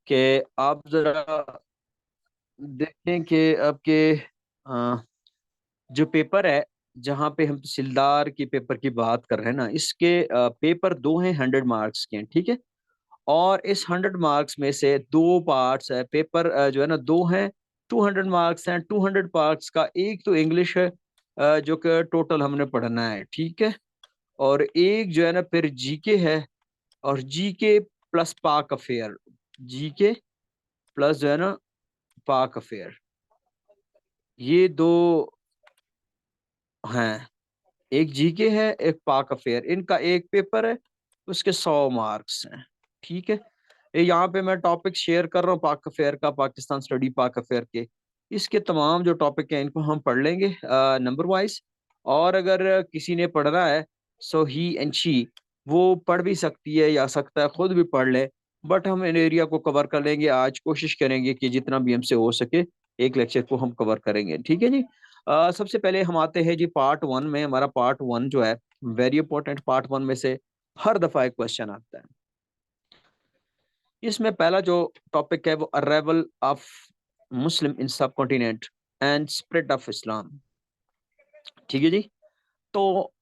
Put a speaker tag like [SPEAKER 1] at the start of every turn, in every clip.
[SPEAKER 1] कि आप जरा देखें कि आपके जो पेपर है, जहाँ पे हम तहसीलदार की पेपर की बात कर रहे हैं ना, इसके पेपर दो हैं, 100 मार्क्स के हैं, ठीक है। और इस 100 मार्क्स में से दो पार्ट्स है पेपर, जो है ना, दो हैं। 200 मार्क्स हैं। 200 मार्क्स का एक तो इंग्लिश है, जो कि टोटल हमने पढ़ना है, ठीक है। और एक जो है ना फिर जीके है, और जीके प्लस पाक अफेयर। जीके प्लस जो है ना पाक अफेयर, ये दो हैं। एक जीके है, एक पाक अफेयर, इनका एक पेपर है, उसके 100 मार्क्स हैं, ठीक है। ये यहाँ पे मैं टॉपिक शेयर कर रहा हूँ पाक अफेयर का, पाकिस्तान स्टडी पाक अफेयर के। इसके तमाम जो टॉपिक हैं इनको हम पढ़ लेंगे नंबर वाइज। और अगर किसी ने पढ़ना है, सो ही एंड शी, वो पढ़ भी सकती है या सकता है खुद भी पढ़ ले। बट हम इन एरिया को कवर कर लेंगे आज, कोशिश करेंगे कि जितना भी हमसे हो सके एक लेक्चर को हम कवर करेंगे, ठीक है जी। सबसे पहले हम आते हैं जी पार्ट वन में। हमारा पार्ट वन जो है, वेरी इंपॉर्टेंट। पार्ट वन में से हर दफा एक क्वेश्चन आता है। इसमें पहला जो टॉपिक है वो अराइवल ऑफ मुस्लिम इन सब continent and spread of Islam, ठीक है जी। तो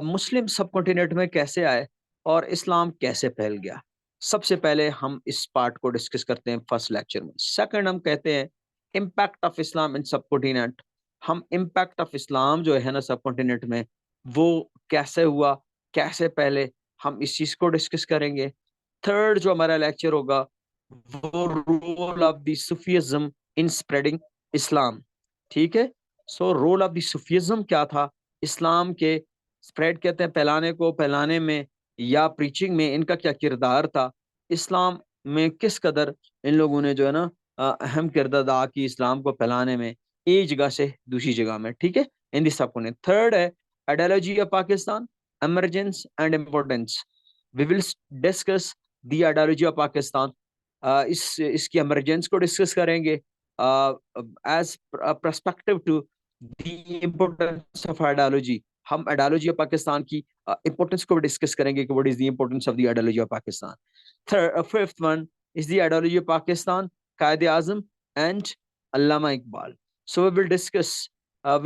[SPEAKER 1] मुस्लिम सब कॉन्टिनेंट में कैसे आए और इस्लाम कैसे फैल गया, सबसे पहले हम इस पार्ट को डिस्कस करते हैं फर्स्ट लेक्चर में। सेकंड हम कहते हैं इम्पैक्ट ऑफ इस्लाम इन सब कॉन्टिनेंट। हम इम्पैक्ट ऑफ इस्लाम जो है ना सब कॉन्टिनेंट में, वो कैसे हुआ, कैसे पहले, हम इस चीज को डिस्कस करेंगे। थर्ड जो हमारा लेक्चर होगा वो role of the Sufism in spreading Islam, ठीक है। So role of the Sufism क्या था इस्लाम के स्प्रेड, कहते हैं फैलाने को, फैलाने में या प्रीचिंग में, इनका क्या किरदार था इस्लाम में, किस कदर इन लोगों ने जो है ना अहम किरदार अदा की इस्लाम को फैलाने में, एक जगह से दूसरी जगह में, ठीक है। इन दिस सब ने थर्ड है ideology of Pakistan, emergence and importance. We will discuss the ideology of Pakistan. इसकी एमरजेंस को डिस्कस करेंगे as perspective to the importance of ideology. हम आइडियोलॉजी ऑफ पाकिस्तान की इंपॉर्टेंस को भी डिस्कस करेंगे कि what is the importance of the ideology of Pakistan. Third fifth one is the ideology of Pakistan, Quaid Azam and Allama Iqbal. So we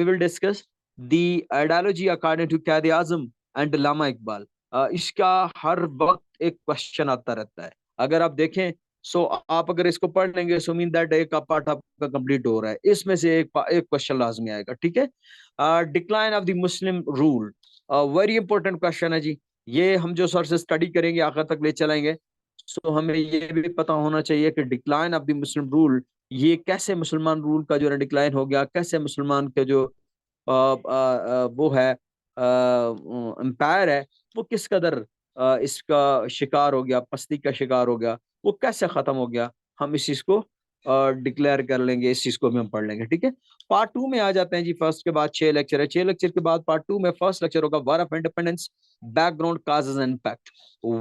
[SPEAKER 1] will discuss the ideology according to Quaid Azam and Allama Iqbal. इसका हर वक्त एक question आता रहता है। अगर आप देखें, सो आप अगर इसको पढ़ लेंगे, सो मीन दैट एक पार्ट आपका कंप्लीट हो रहा है, इसमें से एक क्वेश्चन लाजमी आएगा, ठीक है। Decline of the Muslim rule, very important question है जी। ये हम जो सर से स्टडी करेंगे आखिर तक ले चलेंगे। सो हमें ये भी पता होना चाहिए कि decline of the Muslim rule, ये कैसे मुसलमान रूल का जो है डिक्लाइन हो गया, कैसे मुसलमान के जो वो है एम्पायर है, वो किस कदर इसका शिकार हो गया, पस्ती का शिकार हो गया, वो कैसे खत्म हो गया, हम इस चीज को डिक्लेयर कर लेंगे, इस चीज को भी हम पढ़ लेंगे, ठीक है। पार्ट टू में आ जाते हैं जी। फर्स्ट के बाद 6 लेक्चर है, 6 लेक्चर के बाद पार्ट टू में फर्स्ट लेक्चर होगा war of independence, background causes and impact.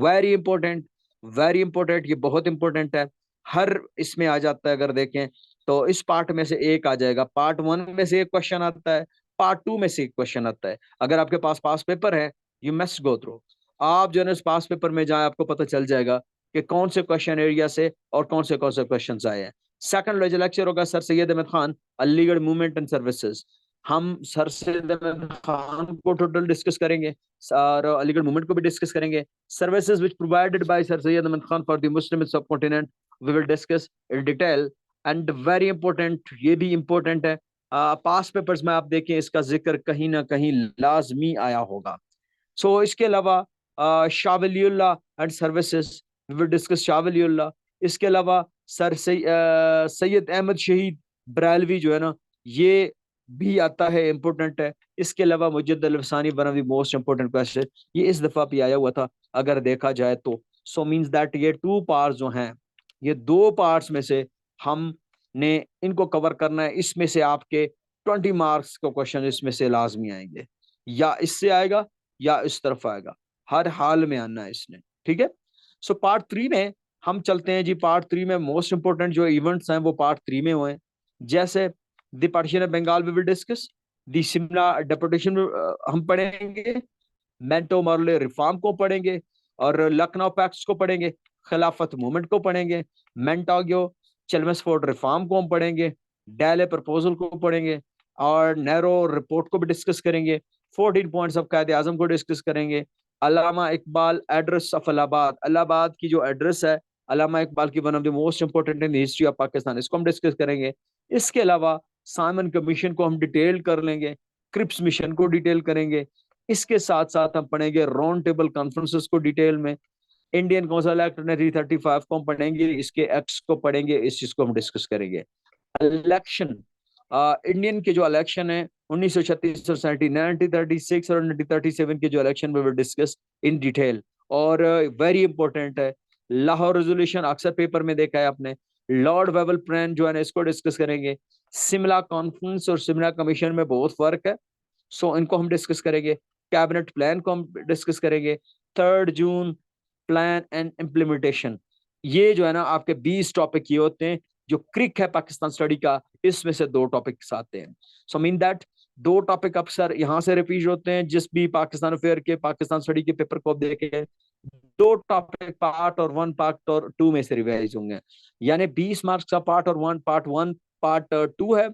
[SPEAKER 1] Very important, very important, ये बहुत इंपॉर्टेंट है। हर इसमें आ जाता है, अगर देखें तो इस पार्ट में से एक आ जाएगा, पार्ट वन में से एक क्वेश्चन आता है, पार्ट टू में से एक क्वेश्चन आता है। अगर आपके पास पास पेपर है, यू मस्ट गो थ्रू। आप जो है इस पास पेपर में जाए, आपको पता चल जाएगा कि कौन से क्वेश्चन एरिया से और कौन से क्वेश्चन आए हैं। सेकंड लेक्चर होगा sir Syed Ahmad Khan, Aligarh movement and services. हम सर सैयद अहमद खान को टोटल डिस्कस करेंगे और अलीगढ़ मूवमेंट को भी डिस्कस करेंगे। Services which provided by Sir Syed Ahmad Khan for the Muslim subcontinent, we will discuss in detail. And very important, ये भी इंपॉर्टेंट है, पास पेपर्स में आप देखें इसका जिक्र कहीं ना कहीं लाजमी आया होगा। सो इसके अलावा Shah Waliullah and services, we will discuss Shah Waliullah. इसके अलावा सैयद अहमद शहीद बरेलवी जो है ना, ये भी आता है, इंपॉर्टेंट है। इसके अलावा Mujaddid Alf Sani, one of the most important question, ये इस दफा भी आया हुआ था अगर देखा जाए तो। सो मींस दैट ये टू पार्ट्स जो हैं, ये दो पार्ट्स में से हमने इनको कवर करना है। इसमें से आपके 20 मार्क्स का क्वेश्चन इसमें से लाजमी आएंगे, या इससे आएगा या इस तरफ आएगा, हर हाल में आना है इसने, ठीक है। सो पार्ट थ्री में हम चलते हैं जी। पार्ट थ्री में मोस्ट इंपोर्टेंट जो इवेंट्स हैं वो पार्ट थ्री में हुए हैं, जैसे the partition of Bengal we will discuss, the Shimla deputation हम पढ़ेंगे, मेंटो मॉरले रिफॉर्म को पढ़ेंगे और लखनऊ पैक्ट्स को पढ़ेंगे। खिलाफत मूवमेंट को पढ़ेंगे, मेंटाग्यो चेल्मसफोर्ड रिफॉर्म को हम पढ़ेंगे, डेले प्रपोजल को पढ़ेंगे, और नैरो रिपोर्ट को भी डिस्कस करेंगे, 14 पॉइंट्स ऑफ कायदे आजम को डिस्कस करेंगे, अलामा इकबाल एड्रेस ऑफ इलाहाबाद, इलाहाबाद की जो एड्रेस है अलामा इकबाल की, one of the most important in history of Pakistan, इसको हम डिस्कस करेंगे। इसके अलावा साइमन कमीशन को हम डिटेल कर लेंगे, क्रिप्स मिशन को डिटेल करेंगे। इसके साथ साथ हम पढ़ेंगे राउंड टेबल कॉन्फ्रेंसेस को डिटेल में, इंडियन काउंसिल एक्ट 1935 को हम पढ़ेंगे, इसके एक्ट्स को पढ़ेंगे, इस चीज को हम डिस्कस करेंगे। इलेक्शन, इंडियन के जो इलेक्शन है 1936 और 1936 और 1937 के जो इलेक्शन में विल डिस्कस इन डिटेल। और वेरी इंपॉर्टेंट है लाहौर रेजोल्यूशन, अक्सर पेपर में देखा है आपने, लॉर्ड वेवल प्लान जो है इसको डिस्कस करेंगे। सिमला कॉन्फ्रेंस और सिमला कमीशन में बहुत फर्क है, सो इनको हम डिस्कस करेंगे। कैबिनेट प्लान को हम डिस्कस करेंगे। 3 जून प्लान एंड इम्प्लीमेंटेशन, ये जो है ना आपके 20 टॉपिक ये होते हैं जो क्रिक है पाकिस्तान स्टडी का, इसमें से 2 टॉपिक्स आते हैं। सो मीन दैट 2 टॉपिक अक्सर यहाँ से रिपीट होते हैं, जिस भी पाकिस्तान अफेयर के पाकिस्तान स्टडी के पेपर को आप देखें, 2 टॉपिक पार्ट 1 और 2 में से रिवाइज होंगे। यानी 20 मार्क्स का पार्ट 1 पार्ट 2 है,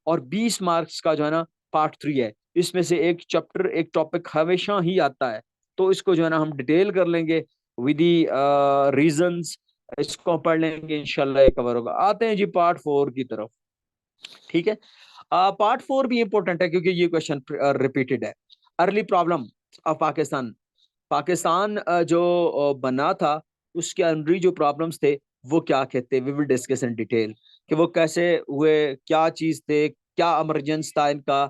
[SPEAKER 1] और 20 मार्क्स का जो है ना पार्ट 3 है। इसमें से एक चैप्टर एक टॉपिक हमेशा ही आता है, तो इसको जो है ना हम डिटेल कर लेंगे विद रीजंस, इसको पढ़ लेंगे, इंशाल्लाह ये कवर होगा। आते हैं जी पार्ट 4 की तरफ। ठीक है, पार्ट 4 भी इंपॉर्टेंट है क्योंकि ये क्वेश्चन रिपीटेड है। Early problem of Pakistan, Pakistan जो बना था उसके अंदर जो प्रॉब्लम्स थे वो क्या कहते हैं, we will discuss in detail कि वो कैसे हुए, क्या चीज थे, क्या इमरजेंस था इनका,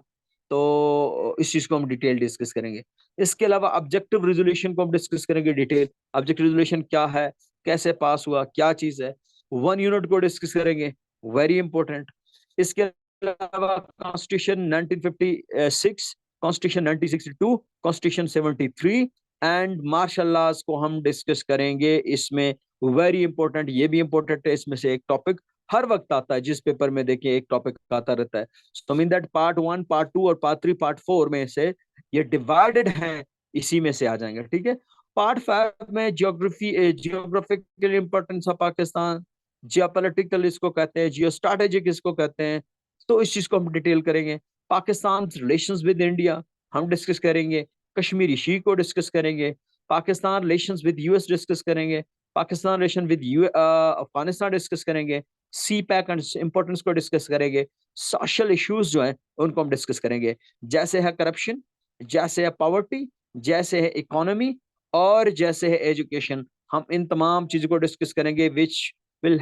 [SPEAKER 1] तो इस चीज को हम डिटेल डिस्कस करेंगे। इसके अलावा ऑब्जेक्टिव रेजोल्यूशन को हम डिस्कस करेंगे डिटेल, ऑब्जेक्टिव रेजोल्यूशन क्या है, कैसे पास हुआ, क्या चीज है। 1 यूनिट को डिस्कस करेंगे, वेरी इंपॉर्टेंट। इसके अलावा constitution 1956, constitution 1962, constitution 73 and martial laws को हम डिस्कस करेंगे। इसमें वेरी इंपॉर्टेंट, ये भी इंपॉर्टेंट है, इसमें से एक टॉपिक हर वक्त आता है, जिस पेपर में देखिए एक टॉपिक आता रहता है। So mean that part 1 part 2 और पार्ट 3 पार्ट 4 में से ये डिवाइडेड है, इसी में से आ जाएंगे। ठीक है, पार्ट 5 में geography, geographical importance of Pakistan, geopolitical इसको कहते हैं, जियो स्ट्रैटेजिक इसको कहते हैं, तो इस चीज को हम डिटेल करेंगे। पाकिस्तान रिलेशंस विद इंडिया हम डिस्कस करेंगे, कश्मीरी शी को डिस्कस करेंगे, Pakistan relations with US discuss करेंगे, Pakistan relation with Afghanistan discuss करेंगे, सी पैक एंड इंपॉर्टेंस को डिस्कस करेंगे। सोशल इश्यूज जो हैं उनको हम डिस्कस करेंगे, जैसे है करप्शन, जैसे है पॉवर्टी, जैसे है इकोनॉमी, और जैसे है एजुकेशन। हम इन तमाम चीजों को डिस्कस करेंगे which will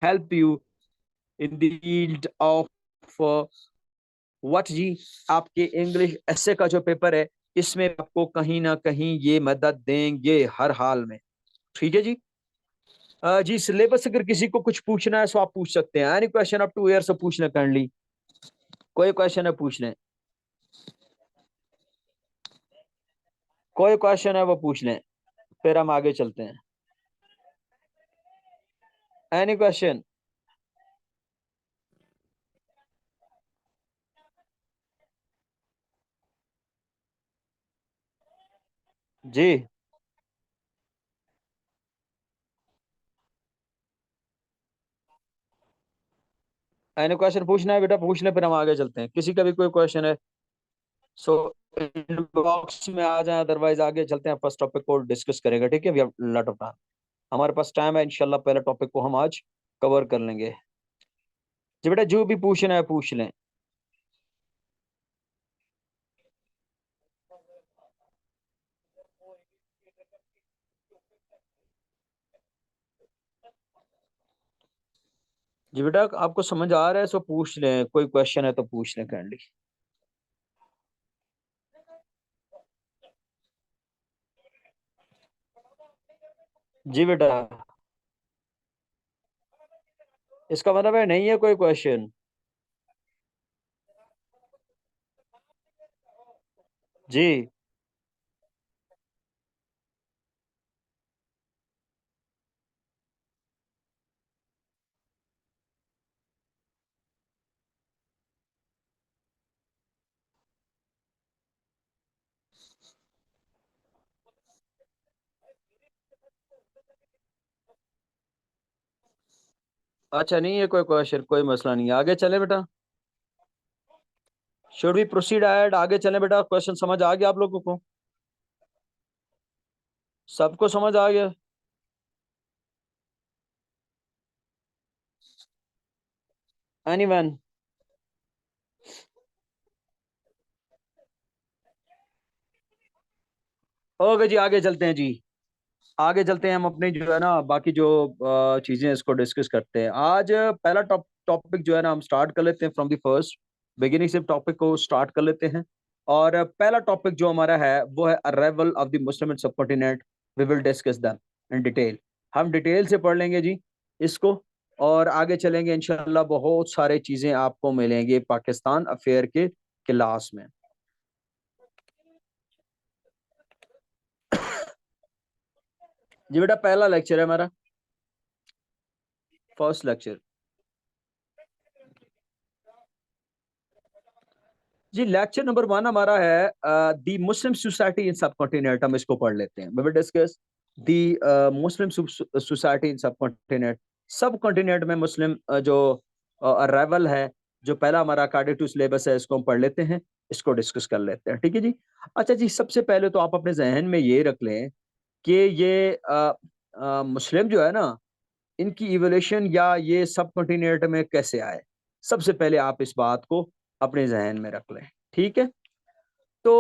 [SPEAKER 1] help you in the field of what जी, आपके इंग्लिश ऐसे का जो पेपर है इसमें आपको कहीं ना कहीं ये मदद देंगे हर हाल में। ठीक है जी। जी सिलेबस अगर किसी को कुछ पूछना है तो आप पूछ सकते हैं, any question up two year से पूछना काइंडली, कोई क्वेश्चन है पूछ लें, कोई क्वेश्चन है वो पूछ लें, फिर हम आगे चलते हैं। Any question? जी एनी क्वेश्चन पूछना है बेटा, पूछ लें, फिर हम आगे चलते हैं। किसी का भी कोई क्वेश्चन है सो इनबॉक्स में आ जाए, अदरवाइज आगे चलते हैं, फर्स्ट टॉपिक को डिस्कस करेंगे। ठीक है, we have lot of time, हमारे पास टाइम है, इंशाल्लाह पहले टॉपिक को हम आज कवर कर लेंगे। जी बेटा जो भी पूछना है पूछ लें। जी बेटा आपको समझ आ रहा है सो पूछ लें, कोई क्वेश्चन है तो पूछ लें काइंडली। जी बेटा, इसका मतलब है नहीं है कोई क्वेश्चन? जी अच्छा, नहीं है कोई क्वेश्चन, कोई मसला नहीं है, आगे चले बेटा। शुड वी प्रोसीड एड, आगे चले बेटा। क्वेश्चन समझ आ गया आप लोगों को? सबको समझ आ गया? एनीवन? ओके जी, आगे चलते हैं जी। आगे चलते हैं, हम अपने जो है ना बाकी जो चीजें हैं, इसको डिस्कस करते हैं। आज पहला टॉपिक जो है ना हम स्टार्ट कर लेते हैं फ्रॉम द फर्स्ट बिगिनिंग से, टॉपिक को स्टार्ट कर लेते हैं। और पहला टॉपिक जो हमारा है वो है arrival of the Muslim in subcontinent. We will discuss them in detail. हम डिटेल से पढ़ लेंगे जी इसको, और आगे चलेंगे इंशाल्लाह। बहुत सारे चीजें आपको मिलेंगे पाकिस्तान अफेयर के क्लास में। जी बेटा, पहला लेक्चर है हमारा, फर्स्ट लेक्चर। जी लेक्चर नंबर 1 हमारा है दी मुस्लिम सोसाइटी इन सब कॉन्टिनेंट। हम इसको पढ़ लेते हैं। We will discuss the Muslim society in subcontinent. सब कॉन्टिनेंट में मुस्लिम जो अराइवल है, जो पहला हमारा अकॉर्डिंग टू सिलेबस है, इसको हम पढ़ लेते हैं, इसको डिस्कस कर लेते हैं। ठीक है जी। अच्छा जी, सबसे पहले तो आप अपने जहन में ये रख लें कि ये मुस्लिम जो है ना, इनकी इवोल्यूशन या ये सब कॉन्टिनेंट में कैसे आए। सबसे पहले आप इस बात को अपने जहन में रख लें। ठीक है। तो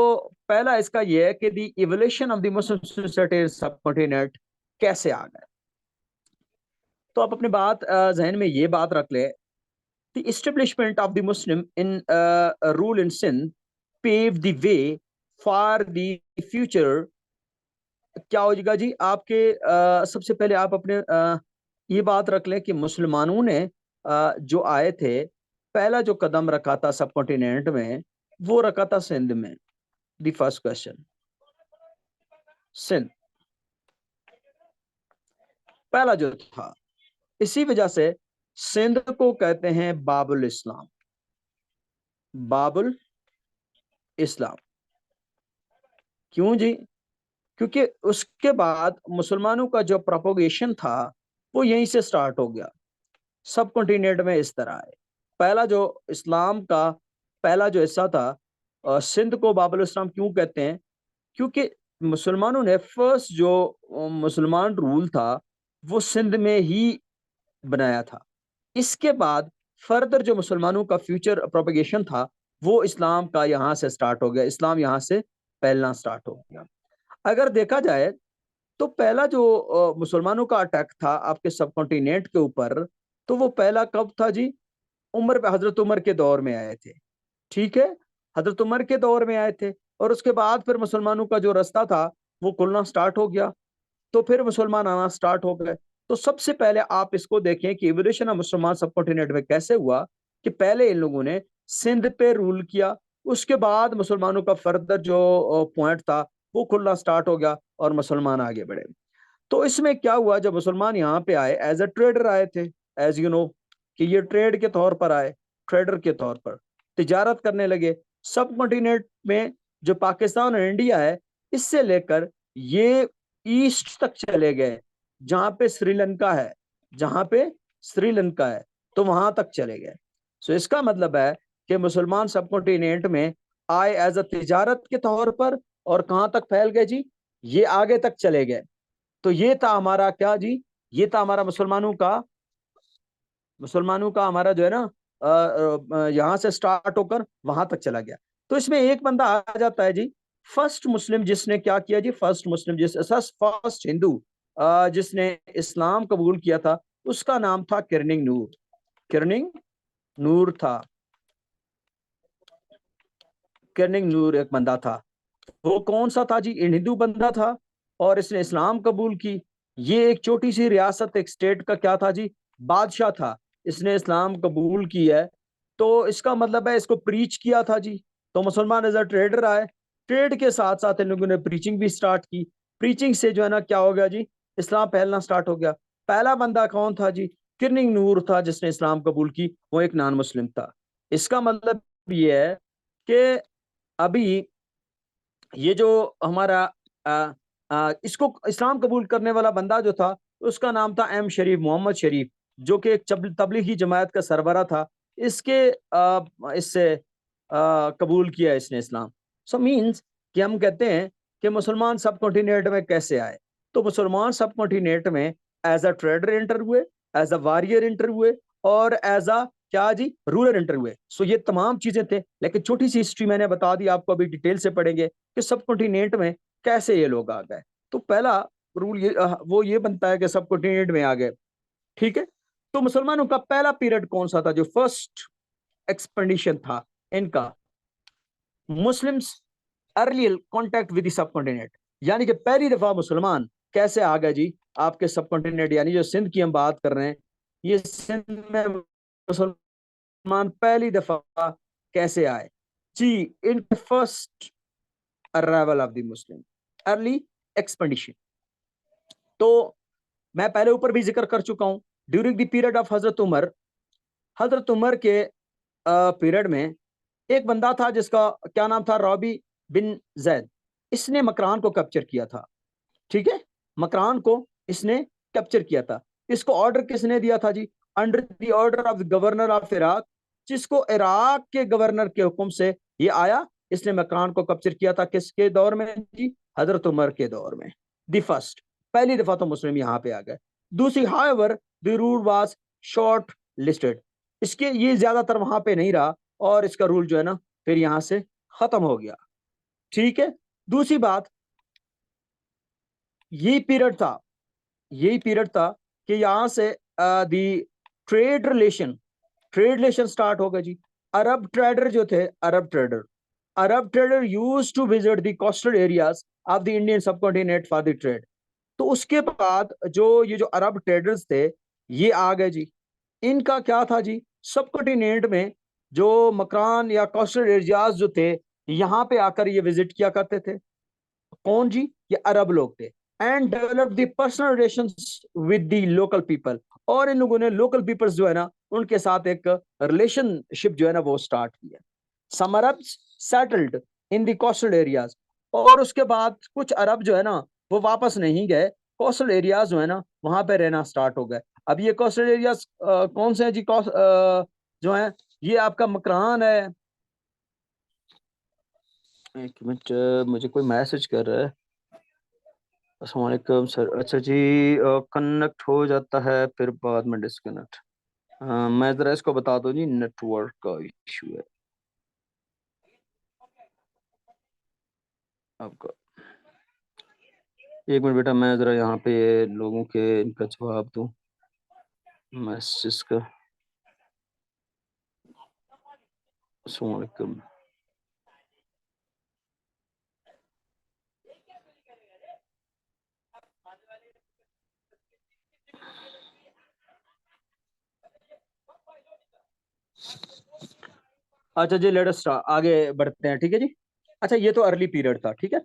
[SPEAKER 1] पहला इसका यह है कि the evolution of the Muslim society सब कॉन्टिनेंट कैसे आ गए। तो आप अपने बात जहन में ये बात रख ले, the establishment of the Muslim in rule in Sindh pave the way for the future. क्या हो जाएगा जी आपके सबसे पहले आप अपने ये बात रख लें कि मुसलमानों ने जो आए थे, पहला जो कदम रखा था सब कॉन्टिनेंट में, वो रखा था सिंध में। द फर्स्ट क्वेश्चन, सिंध पहला जो था। इसी वजह से सिंध को कहते हैं बाबुल इस्लाम। बाबुल इस्लाम क्यों जी? क्योंकि उसके बाद मुसलमानों का जो प्रोपोगेशन था वो यहीं से स्टार्ट हो गया। सब कॉन्टिनेंट में इस तरह है। पहला जो इस्लाम का पहला जो हिस्सा था, सिंध को बाबुल इस्लाम क्यों कहते हैं? क्योंकि मुसलमानों ने फर्स्ट जो मुसलमान रूल था वो सिंध में ही बनाया था। इसके बाद फर्दर जो मुसलमानों का फ्यूचर प्रोपेगेशन था वो इस्लाम का यहाँ से स्टार्ट हो गया। इस्लाम यहाँ से फैलना स्टार्ट हो गया। अगर देखा जाए तो पहला जो मुसलमानों का अटैक था आपके सब कॉन्टिनेंट के ऊपर, तो वो पहला कब था जी? उमर पे, हजरत उमर के दौर में आए थे। ठीक है, हजरत उमर के दौर में आए थे, और उसके बाद फिर मुसलमानों का जो रास्ता था वो खुलना स्टार्ट हो गया। तो फिर मुसलमान आना स्टार्ट हो गए। तो सबसे पहले आप इसको देखें कि इवोल्यूशन ऑफ मुसलमान सब कॉन्टिनेंट में कैसे हुआ, कि पहले इन लोगों ने सिंध पे रूल किया, उसके बाद मुसलमानों का फर्दर जो पॉइंट था वो खुलना स्टार्ट हो गया और मुसलमान आगे बढ़े। तो इसमें क्या हुआ, जब मुसलमान यहाँ पे आए एज ए ट्रेडर आए थे, एज यू नो कि ये ट्रेड के तौर पर आए, ट्रेडर के तौर पर तिजारत करने लगे सब कॉन्टिनेंट में। जो पाकिस्तान और इंडिया है, इससे लेकर ये ईस्ट तक चले गए, जहां पे श्रीलंका है, जहां पे श्रीलंका है, तो वहां तक चले गए। सो इसका मतलब है कि मुसलमान सब कॉन्टिनेंट में आए एज अ तिजारत के तौर पर, और कहां तक फैल गए जी? ये आगे तक चले गए। तो ये था हमारा क्या जी? ये था हमारा मुसलमानों का हमारा जो है ना यहाँ से स्टार्ट होकर वहां तक चला गया। तो इसमें एक बंदा आ जाता है जी, फर्स्ट मुस्लिम जिसने क्या किया जी, फर्स्ट मुस्लिम फर्स्ट हिंदू जिसने इस्लाम कबूल किया था, उसका नाम था किरनिंग नूर। किरनिंग नूर था। किरनिंग नूर एक बंदा था। वो कौन सा था जी? हिंदू बंदा था, और इसने इस्लाम कबूल की। ये एक छोटी सी रियासत, एक स्टेट का क्या था जी? बादशाह था। इसने इस्लाम कबूल की है, तो इसका मतलब है इसको प्रीच किया था जी। तो मुसलमान एज अ ट्रेडर आए, ट्रेड के साथ साथ इन लोगों ने प्रीचिंग भी स्टार्ट की। प्रीचिंग से जो है ना क्या हो गया जी? इस्लाम फैलना स्टार्ट हो गया। पहला बंदा कौन था जी? किरनिंग नूर था, जिसने इस्लाम कबूल की। वो एक नॉन मुस्लिम था। इसका मतलब ये है कि अभी ये जो हमारा इसको इस्लाम कबूल करने वाला बंदा जो था, उसका नाम था एम शरीफ, मोहम्मद शरीफ। जो कि एक तबलीगी जमात का सरबरा था, इससे कबूल किया इसने इस्लाम। सो मीन्स कि हम कहते हैं कि मुसलमान सब कॉन्टिनेंट में कैसे आए। तो मुसलमान सब कॉन्टिनेंट में एज अ ट्रेडर एंटर हुए, एज अ वॉरियर एंटर हुए, और एज अ क्या जी, रूलर एंटर हुए। सो ये तमाम चीजें थे, लेकिन छोटी सी हिस्ट्री मैंने बता दी आपको, अभी डिटेल से पढ़ेंगे कि सब कॉन्टिनेंट में कैसे ये लोग आ गए। तो पहला रूल ये वो ये बनता है कि सब कॉन्टिनेंट में आ गए। ठीक है। तो मुसलमानों का पहला पीरियड कौन सा था, जो फर्स्ट एक्सपेडिशन था इनका, मुस्लिम्स अर्लियल कॉन्टैक्ट विद सब कॉन्टिनेंट, यानी कि पहली दफा मुसलमान कैसे आ गए जी आपके सब कॉन्टिनेंट, यानी जो सिंध की हम बात कर रहे हैं, ये सिंध में मुसलमान पहली दफा कैसे आए जी, in first arrival of the Muslim early expedition. तो मैं पहले ऊपर भी जिक्र कर चुका हूं, ड्यूरिंग द पीरियड ऑफ हजरत उमर के पीरियड में एक बंदा था जिसका क्या नाम था, रॉबी बिन जैद। इसने मकरान को कैप्चर किया था। ठीक है, मकरान को इसने कैप्चर किया था। इसको ऑर्डर किसने दिया था जी, under the order of the governor of Iraq, जिसको इराक के गवर्नर के हुक्म से ये आया। इसने मकरान को कैप्चर किया था किसके दौर में जी, हजरत उमर के दौर में। द फर्स्ट, पहली दफा तो मुस्लिम यहां पे आ गए। दूसरी, however the rule was short listed, इसके ये ज्यादातर वहां पे नहीं रहा, और इसका रूल जो है ना फिर यहां से खत्म हो गया। ठीक है। दूसरी बात, यही पीरियड था यही पीरियड था कि यहां से दी ट्रेड रिलेशन स्टार्ट हो गए जी। अरब ट्रेडर जो थे, Arab trader use to visit the coastal areas of the Indian subcontinent for the trade. तो उसके बाद ये जो अरब ट्रेडर्स थे, ये आ गए जी। इनका क्या था जी, सब कॉन्टिनेंट में जो मकान या कोस्टल एरियाज जो थे, यहाँ पे आकर ये विजिट किया करते थे। कौन जी, ये अरब लोग थे। And develop the personal relation with the local people, और इन लोगों ने लोकल पीपल्स जो है ना उनके साथ एक रिलेशनशिप जो है ना वो स्टार्ट किया। Some Arabs settled in the coastal areas, और उसके बाद कुछ अरब जो है ना वो वापस नहीं गए, कोस्टल एरियाज जो है ना वहां पे रहना स्टार्ट हो गए। अब ये कोस्टल एरियाज कौन से हैं जी, जो है ये आपका मकरान है। एक मिनट, मुझे कोई मैसेज कर रहा है। अस्सलाम वालेकुम सर, अच्छा जी, कनेक्ट हो जाता है फिर बाद में डिस्कनेक्ट। मैं जरा इसको बता दूं जी, नेटवर्क का इशू है आपका। एक मिनट बेटा, मैं जरा यहाँ पे ये लोगों के इनका जवाब दूं मैसेज का। अस्सलाम वालेकुम। अच्छा जी, लेट अस आगे बढ़ते हैं। ठीक है जी। अच्छा, ये तो अर्ली पीरियड था। ठीक है।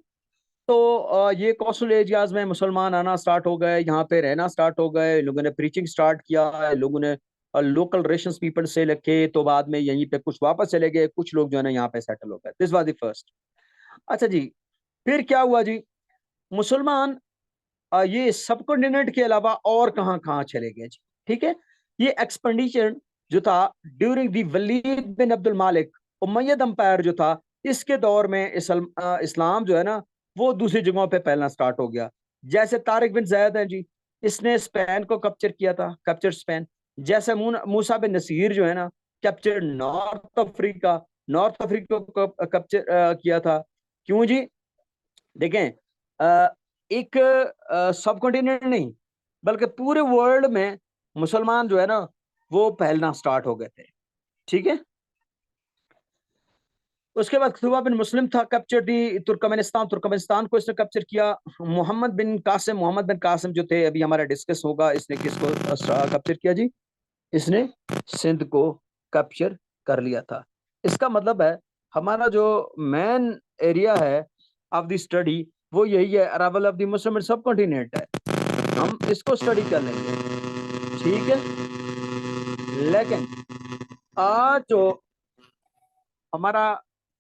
[SPEAKER 1] तो ये कोस्टल एरियाज में मुसलमान आना स्टार्ट हो गए, यहाँ पे रहना स्टार्ट हो गए, लोगों ने प्रीचिंग स्टार्ट किया, लोगों ने लोकल रेशंस पीपल से लेके, तो बाद में यहीं पे कुछ वापस चले गए, कुछ लोग जो है ना यहाँ पे सेटल हो गए। This was the first. अच्छा जी, फिर क्या हुआ जी, मुसलमान ये सब कॉन्टिनेंट के अलावा और कहाँ कहाँ चले गए जी। ठीक है। ये एक्सपेंडिशन जो था ड्यूरिंग दी वलीद बिन अब्दुल मालिक उमैयद अंपायर जो था, इसके दौर में इस्लाम जो है ना वो दूसरी जगहों पे फैलना स्टार्ट हो गया। जैसे तारिक बिन जैद है जी, इसने स्पेन को कैप्चर किया था, कैप्चर स्पेन। जैसे मूसा बिन नसीर जो है ना, कैप्चर नॉर्थ अफ्रीका को कैप्चर किया था। क्यों जी, देखें, एक सब कॉन्टिनेंट नहीं बल्कि पूरे वर्ल्ड में मुसलमान जो है ना वो फैलना स्टार्ट हो गए थे। ठीक है। उसके बाद खुतबा बिन मुस्लिम था, कैप्चर दी तुर्कमेनिस्तान को इसने कैप्चर किया। मोहम्मद बिन कासिम जो थे, अभी हमारा डिस्कस होगा, इसने किसको कैप्चर किया जी, इसने सिंध को कैप्चर कर लिया था। इसका मतलब है हमारा जो मेन एरिया है ऑफ द स्टडी वो यही है, अरावल ऑफ द मुस्लिम सब कॉन्टिनेंट है। हम इसको स्टडी कर लेंगे। ठीक है। लेकिन आज जो हमारा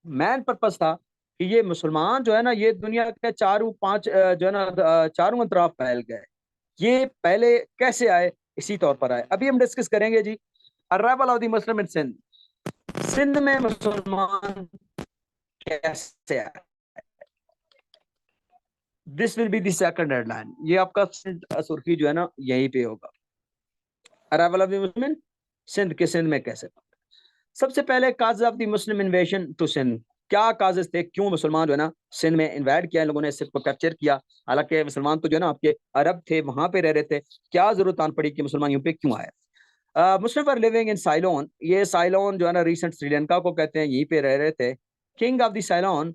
[SPEAKER 1] मेन पर्पस था कि ये मुसलमान जो है ना ये दुनिया के चारों पांच जो है ना चारों तरफ फैल गए। ये पहले कैसे आए, इसी तौर पर आए। अभी हम डिस्कस करेंगे जी arrival of the Muslim in Sindh. Sindh में मुसलमान कैसे आए। This will be the second headline. ये आपका सुर्खी जो है ना यहीं पे होगा। Arrival of the Muslim Sindh के सिंध में कैसे। सबसे पहले cause of the Muslim invasion to Sindh. क्या काजेस थे, क्यों मुसलमान जो है ना सिंध में इन्वाइट किया इन लोगों ने, सिंध को कैप्चर किया। हालांकि मुसलमान तो जो है ना आपके अरब थे, वहां पे रह रहे थे। क्या जरूरत आन पड़ी कि मुसलमान यूं पे क्यों आए। मुस्लिम वर लिविंग इन साइलोन। ये साइलोन जो है ना रिसेंट श्रीलंका को कहते हैं, यहीं पे रह रहे थे। King of the Ceylon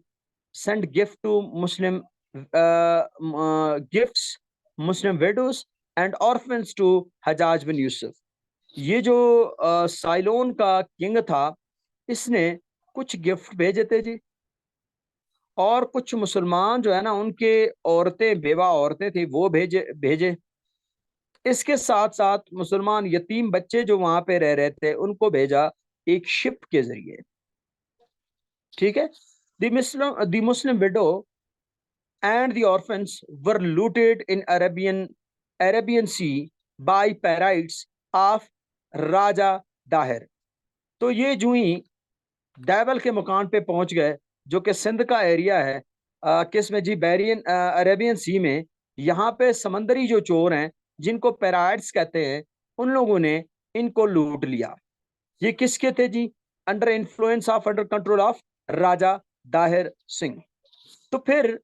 [SPEAKER 1] send gift to Muslim gifts Muslim widows and orphans to Hajjaj bin Yusuf. ये जो साइलोन का किंग था, इसने कुछ गिफ्ट भेजे थे जी, और कुछ मुसलमान जो है ना उनके औरतें, बेवा औरतें थी, वो भेजे भेजे। इसके साथ साथ मुसलमान यतीम बच्चे जो वहां पे रह रहे थे उनको भेजा एक शिप के जरिए। ठीक है। The Muslim widow and the orphans were looted in Arabian Sea by pirates of Raja Dahir. तो ये जो ही दैवल के मकान पे पहुंच गए, जो कि सिंध का एरिया है, किस में जी, बैरियन अरेबियन सी में। यहाँ पे समंदरी जो चोर हैं, जिनको पैराइट्स कहते हैं, उन लोगों ने इनको लूट लिया। ये किसके थे जी, under influence of, under control of Raja Dahir Singh. तो फिर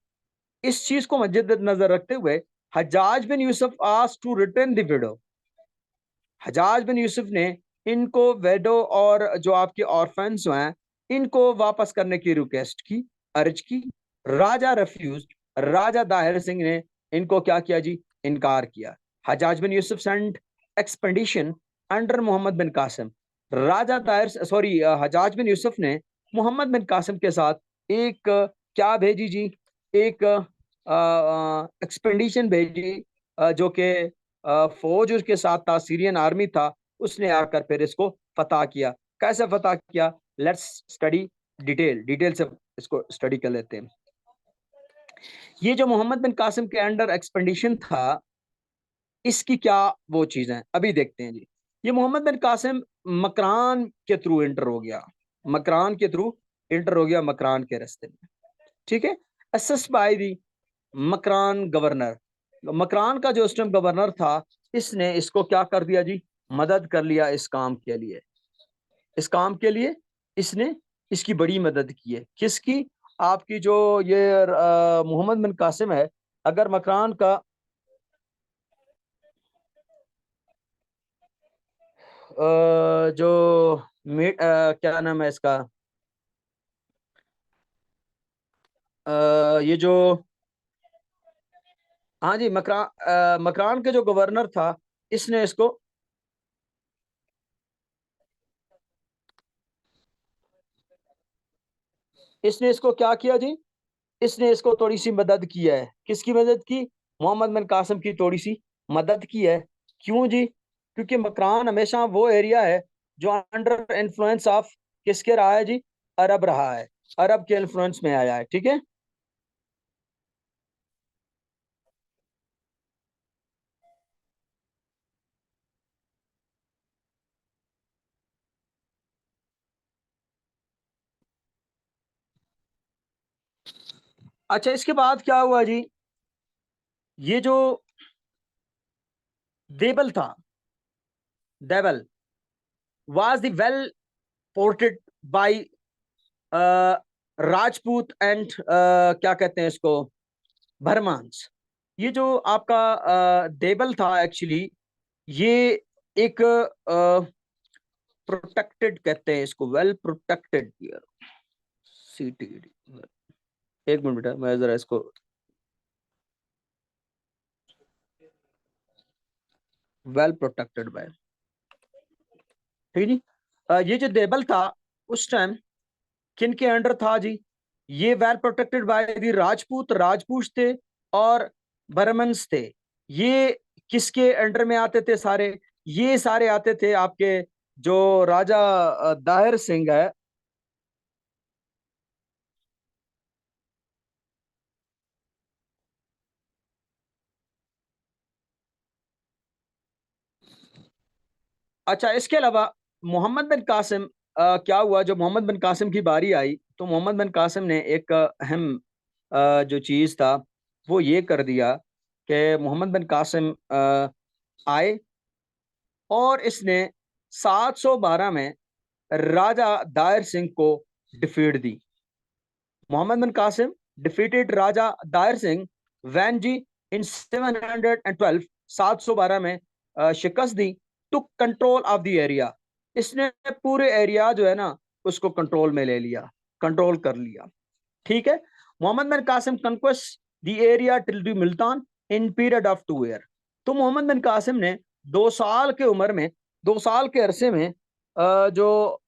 [SPEAKER 1] इस चीज को मद्देनजर नजर रखते हुए Hajjaj bin Yusuf asked to return the widow. Hajjaj bin Yusuf ने इनको वेडो और जो आपके ऑर्फन्स हैं इनको वापस करने की रिक्वेस्ट की, अर्ज की। राजा रिफ्यूज। राजा दाहिर सिंह ने इनको क्या किया जी, इनकार किया। Hajjaj bin Yusuf send expedition under Mohammad bin Qasim. Raja Dahir sorry Hajjaj bin Yusuf ने मोहम्मद बिन कासिम के साथ एक क्या भेजी जी, एक एक्सपेडिशन भेजी, जो कि फौज उसके साथ था, सीरियन आर्मी था। उसने आकर फिर इसको फतह किया। कैसे फतह किया, लेट्स स्टडी डिटेल से इसको स्टडी कर लेते हैं। ये जो मोहम्मद बिन कासिम के अंडर एक्सपेडिशन था, इसकी क्या वो चीजें अभी देखते हैं जी। ये मोहम्मद बिन कासिम मकरान के थ्रू इंटर हो गया, मकरान के थ्रू इंटर हो गया, मकरान के रास्ते में। ठीक है। Assist by the Makran governor. Makran का जो उस टाइम गवर्नर था, इसने इसको क्या कर दिया जी, मदद कर लिया इस काम के लिए। इस काम के लिए इसने इसकी बड़ी मदद की है। किसकी, आपकी जो ये मोहम्मद बिन कासिम है, अगर मकरान का जो क्या नाम है इसका, ये जो, हाँ जी, मकरान के जो गवर्नर था, इसने इसको इसने इसको क्या किया जी, इसने इसको थोड़ी सी मदद की है। किसकी मदद की, मोहम्मद बिन कासिम की थोड़ी सी मदद की है। क्यों जी, क्योंकि मकरान हमेशा वो एरिया है जो अंडर इन्फ्लुएंस ऑफ किसके रहा है जी, अरब रहा है, अरब के इन्फ्लुएंस में आया है। ठीक है। अच्छा, इसके बाद क्या हुआ जी, ये जो देबल था, Debal was the well ported by Rajput and क्या कहते हैं इसको, भरमांस। ये जो आपका देबल था एक्चुअली, ये एक प्रोटेक्टेड कहते हैं इसको, वेल प्रोटेक्टेड सीटीडी। एक मिनट बेटा, मैं जरा इसको, वेल प्रोटेक्टेड बाय, ठीक है जी। ये जो देबल था उस टाइम किन के अंडर था जी, ये well protected by the Rajput, Rajput थे और बर्मन्स थे। ये किसके अंडर में आते थे सारे, ये सारे आते थे आपके जो राजा दाहिर सिंह है। अच्छा, इसके अलावा मोहम्मद बिन कासिम, क्या हुआ, जो मोहम्मद बिन कासिम की बारी आई तो मोहम्मद बिन कासिम ने एक अहम जो चीज़ था वो ये कर दिया कि मोहम्मद बिन कासिम आए और इसने 712 में राजा दायर सिंह को डिफीट दी। Mohammad bin Qasim defeated Raja Dahir Singh वैनजी इन 712, 712 में शिकस्त दी, to control of the area. इसने पूरे एरिया जो है ना उसको कंट्रोल में ले लिया, कंट्रोल कर लिया। ठीक है। Mohammad bin Qasim conquest the area till the Multan in period of 2 year. तो मोहम्मद बिन कासिम ने 2 साल के उम्र में, 2 साल के अरसे में जो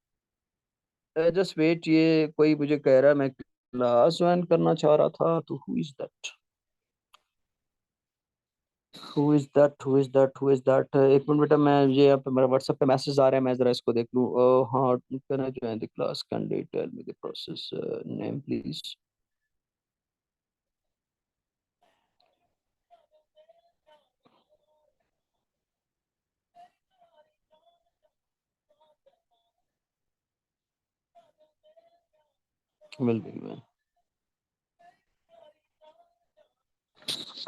[SPEAKER 1] जस्ट वेट, ये कोई मुझे कह रहा है मैं क्लास ज्वाइन करना चाह रहा था, तो who is that, who is that. एक मिनट बेटा, मैं ये यहाँ पे मेरा व्हाट्सएप पे मैसेज आ रहा है, मैं जरा इसको देख लूँ। हाँ, can I join the class, can tell me the process name please. मिल गई मैं।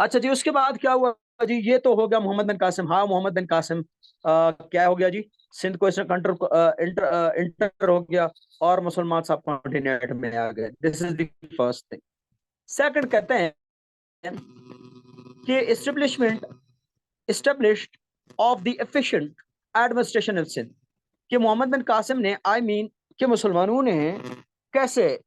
[SPEAKER 1] अच्छा जी, उसके बाद क्या हुआ जी, ये तो हो गया मोहम्मद बिन कासिम। हाँ, मोहम्मद बिन कासिम क्या हो गया जी, सिंध को इसने कंट्रोल इंटर हो गया और मुसलमान सब कॉन्टिनेंट में आ गए। This is the first thing. Second कहते हैं कि established of the efficient administration of Sindh, कि मोहम्मद बिन कासिम ने, आई मीन कि मुसलमानों ने कैसे,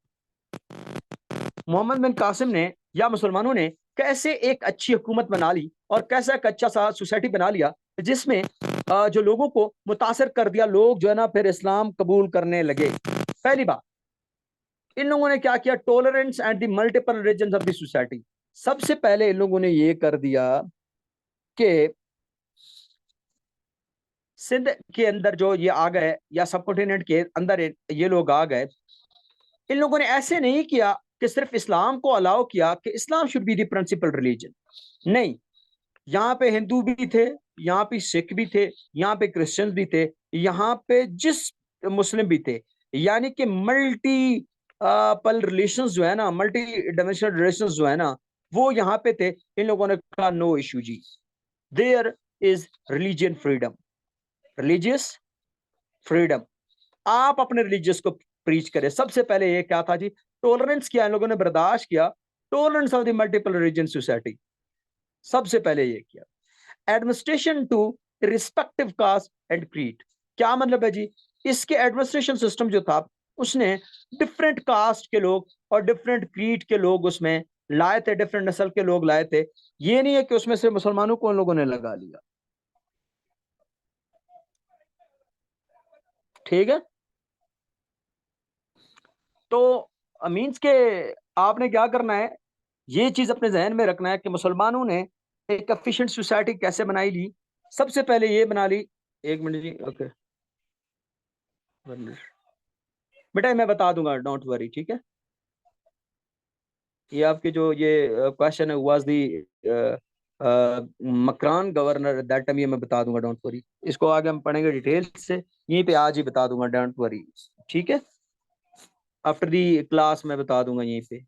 [SPEAKER 1] मोहम्मद बिन कासिम ने या मुसलमानों ने कैसे एक अच्छी हुकूमत बना ली और कैसा एक अच्छा सा सोसाइटी बना लिया जिसमें जो लोगों को मुतासर कर दिया, लोग जो है ना फिर इस्लाम कबूल करने लगे। पहली बात, इन लोगों ने क्या किया, tolerance and the multiple religion of the society. सबसे पहले इन लोगों ने ये कर दिया कि सिंध के अंदर जो ये आ गए या सब कॉन्टिनेंट के अंदर ये लोग आ गए, इन लोगों ने ऐसे नहीं किया कि सिर्फ इस्लाम को अलाउ किया कि Islam should be the principal religion. नहीं, यहाँ पे हिंदू भी थे, यहाँ पे सिख भी थे, यहाँ पे क्रिश्चियंस भी थे, यहाँ पे जिस मुस्लिम भी थे, यानी कि मल्टी पल रिलेशंस जो है ना, मल्टी डायमेंशनल रिलेशंस जो है ना, वो यहाँ पे थे। इन लोगों ने कहा नो इशू जी, there is religion freedom, religious freedom, आप अपने रिलीजियस को प्रीच करें। सबसे पहले ये क्या था जी, टॉलरेंस किया, इन लोगों ने बर्दाश्त किया, tolerance of the multiple religion society, सबसे पहले ये किया। Administration to respective caste and creed, क्या मतलब है जी, इसके एडमिनिस्ट्रेशन सिस्टम जो था उसने डिफरेंट कास्ट के लोग और डिफरेंट क्रीड के लोग उसमें लाए थे, डिफरेंट नस्ल के लोग लाए थे। ये नहीं है कि उसमें से मुसलमानों को उन लोगों ने लगा लिया। ठीक है। तो मीन्स के आपने क्या करना है, ये चीज अपने जहन में रखना है कि मुसलमानों ने एक एफिशिएंट सोसाइटी कैसे बनाई ली। सबसे पहले ये बना ली, एक मिनट जी, ओके बेटा, मैं बता दूंगा, डोंट वरी, ठीक है। ये आपके जो ये क्वेश्चन है, was the Makran governor that time, ये मैं बता दूंगा, डोंट वरी। इसको आगे हम पढ़ेंगे डिटेल से, यहीं पे आज ही बता दूंगा, डोंट वरी। ठीक है, आफ्टर दी क्लास मैं बता दूंगा यहीं पे।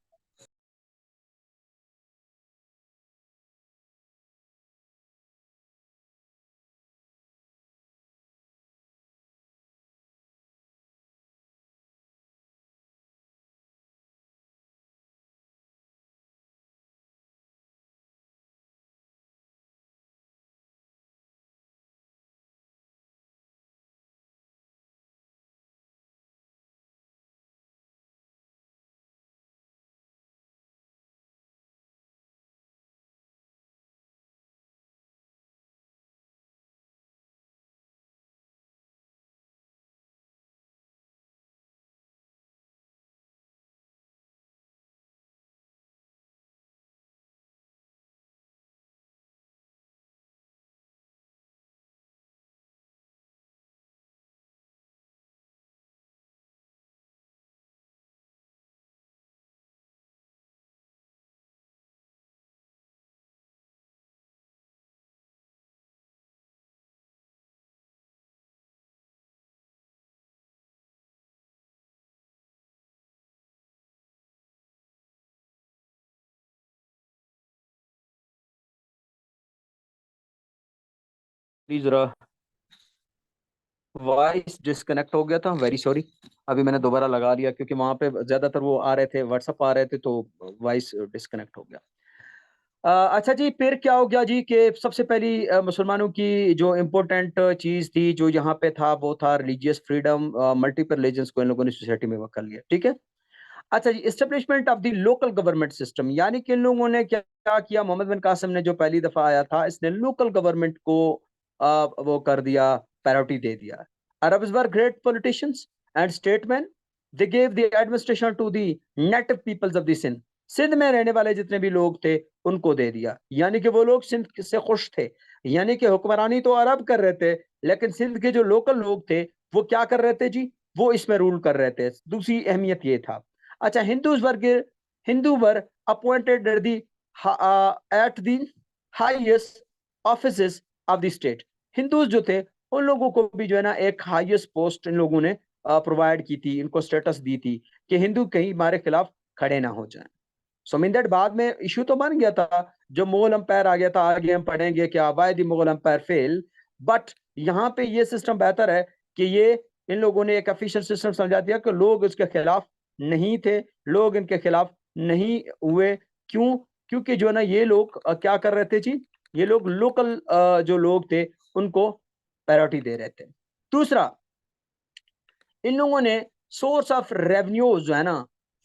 [SPEAKER 1] प्लीज जरा, वॉइस डिस्कनेक्ट हो गया था, वेरी सॉरी। अभी मैंने दोबारा लगा लिया क्योंकि वहां पे ज्यादातर वो आ रहे थे, व्हाट्सएप आ रहे थे, तो वॉइस डिस्कनेक्ट हो गया। अच्छा जी, फिर क्या हो गया जी कि सबसे पहली मुसलमानों की जो इम्पोर्टेंट चीज थी जो यहाँ पे था वो था रिलीजियस फ्रीडम। मल्टीपल रिलीजन्स को इन लोगों ने सोसाइटी में वो कर लिया, ठीक है। अच्छा जी, establishment of the local government system, यानी कि इन लोगों ने क्या क्या किया, मोहम्मद बिन कासिम ने जो पहली दफा आया था इसने लोकल गवर्नमेंट को वो कर दिया, प्रायोरिटी दे दिया। Arabs were great politicians and statesman, they gave the administration to the native peoples of the Sindh. Sindh में रहने वाले जितने भी लोग थे उनको दे दिया, यानी कि वो लोग सिंध से खुश थे। यानी कि हुक्मरानी तो अरब कर रहे थे, लेकिन सिंध के जो लोकल लोग थे वो क्या कर रहे थे जी, वो इसमें रूल कर रहे थे। दूसरी अहमियत ये था। अच्छा, Hindu were appointed at the highest offices of the state. Hindus जो थे उन लोगों को भी जो है ना एक हाईएस्ट पोस्ट इन लोगों ने प्रोवाइड की थी, इनको स्टेटस दी थी कि हिंदू कहीं हमारे खिलाफ खड़े ना हो जाएं। सो मीन दैट बाद में इशू तो बन गया था, जो मुगल अंपायर आ गया था, आगे हम पढ़ेंगे क्या why the Mughal umpire fail. But यहाँ पे ये सिस्टम बेहतर है कि ये इन लोगों ने एक ऑफिशियल सिस्टम समझा दिया कि लोग इसके खिलाफ नहीं थे, लोग इनके खिलाफ नहीं हुए। क्यों? क्योंकि जो है ना ये लोग क्या कर रहे थे जी, ये लोग लोकल जो लोग थे उनको प्रायोरिटी दे रहे थे। दूसरा, इन लोगों ने सोर्स ऑफ रेवेन्यू जो है ना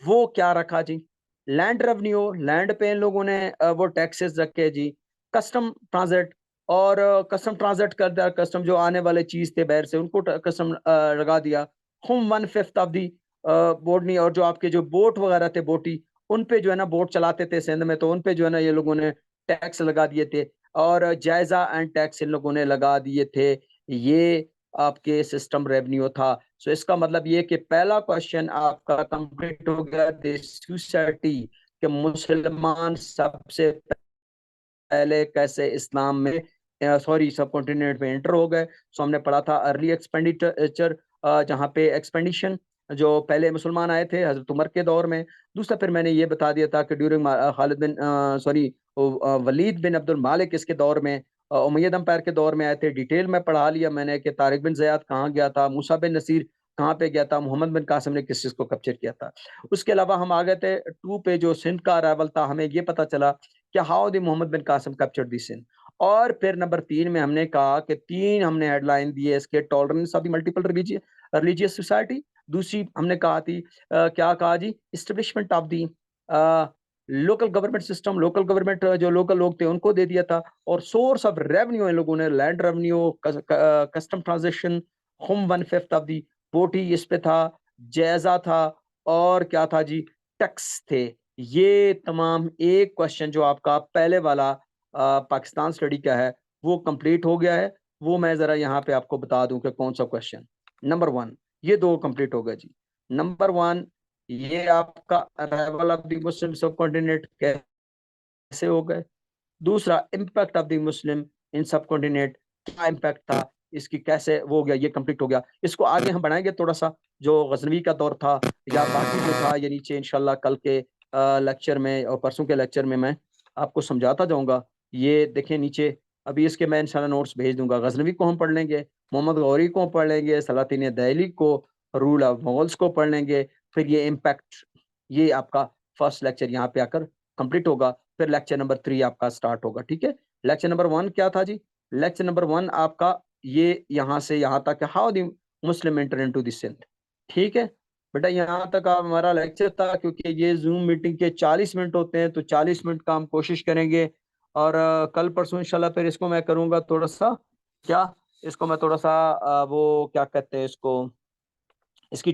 [SPEAKER 1] वो क्या रखा जी, लैंड रेवेन्यू, लैंड पे इन लोगों ने वो टैक्सेस रखे जी। कस्टम ट्रांजिट, और कस्टम ट्रांजिट कर दिया, कस्टम जो आने वाले चीज थे बाहर से उनको कस्टम लगा दिया। हम 1/5 ऑफ दी बोटनी, और जो आपके जो बोट वगैरह थे बोटी, उन पे जो है ना बोट चलाते थे सिंध में, तो उन पे जो है ना ये लोगों ने टैक्स लगा दिए थे, और जायजा एंड टैक्स इन लोगों ने लगा दिए थे। ये आपके सिस्टम रेवेन्यू था। सो इसका मतलब ये कि पहला क्वेश्चन आपका कंप्लीट हो गया, सोसाइटी के मुसलमान सबसे पहले कैसे इस्लाम में, सॉरी सब कॉन्टिनेंट में एंटर हो गए। सो हमने पढ़ा था अर्ली एक्सपेंडिचर, जहाँ पे एक्सपेंडिशन जो पहले मुसलमान आए थे हजरत उमर के दौर में। दूसरा फिर मैंने ये बता दिया था कि ड्यूरिंग खालिद बिन सॉरी वलीद बिन अब्दुल मालिक इसके दौर में, उमैयद अंपायर के दौर में आए थे। डिटेल में पढ़ा लिया मैंने कि तारिक बिन ज़ियाद कहाँ गया था, मूसा बिन नसीर कहाँ पे गया था, मोहम्मद बिन कासिम ने किस चीज को कैप्चर किया था। उसके अलावा हम आ गए थे 2 पे, जो सिंध का अरावल था, हमें ये पता चला कि how the Mohammad bin Qasim capture the Sindh. और फिर नंबर 3 में हमने कहा कि 3 हमने हेडलाइन दी है इसके, tolerance of the multiple religious society. दूसरी हमने कहा थी क्या कहा जी, establishment of the local government system, local government जो लोकल लोग थे उनको दे दिया था। और सोर्स ऑफ रेवेन्यू इन लोगों ने land revenue, custom transaction, home 1/5 of the बोटी इस पे था, जायजा था, और क्या था जी, टैक्स थे। ये तमाम एक क्वेश्चन जो आपका पहले वाला पाकिस्तान स्टडी का है वो कंप्लीट हो गया है। वो मैं जरा यहाँ पे आपको बता दूं कि कौन सा क्वेश्चन। नंबर 1, ये 2 कंप्लीट हो गए जी। नंबर 1, ये आपका अराइवल ऑफ द मुस्लिम सब कॉन्टिनेंट कैसे हो गए। दूसरा, इम्पैक्ट ऑफ द मुस्लिम इन सब कॉन्टिनेंट, क्या इम्पैक्ट था, इसकी कैसे वो हो गया, ये कंप्लीट हो गया। इसको आगे हम बढ़ाएंगे थोड़ा सा, जो गजनवी का दौर था या बाकी जो था, ये नीचे इंशाल्लाह कल के लेक्चर में और परसों के लेक्चर में मैं आपको समझाता जाऊंगा। ये देखें नीचे, अभी इसके मैं इंशाल्लाह नोट्स भेज दूंगा। गजनवी को हम पढ़ लेंगे, मोहम्मद गौरी को पढ़ लेंगे, सलातीन दहली को, रूल ऑफ मुगल्स को पढ़ लेंगे। फिर ये इम्पैक्ट, ये आपका फर्स्ट लेक्चर यहाँ पे आकर कंप्लीट होगा। फिर लेक्चर नंबर 3 आपका स्टार्ट होगा, ठीक है। लेक्चर नंबर 1 क्या था जी, लेक्चर नंबर 1 आपका ये यहाँ से यहाँ तक, how the Muslim enter into the Sindh, ठीक है। बेटा यहाँ तक आप हमारा लेक्चर था, क्योंकि ये जूम मीटिंग के 40 मिनट होते हैं, तो 40 मिनट का हम कोशिश करेंगे। और कल परसों इंशाल्लाह फिर इसको मैं करूँगा थोड़ा सा, क्या इसको मैं थोड़ा सा वो क्या कहते हैं इसको, इसकी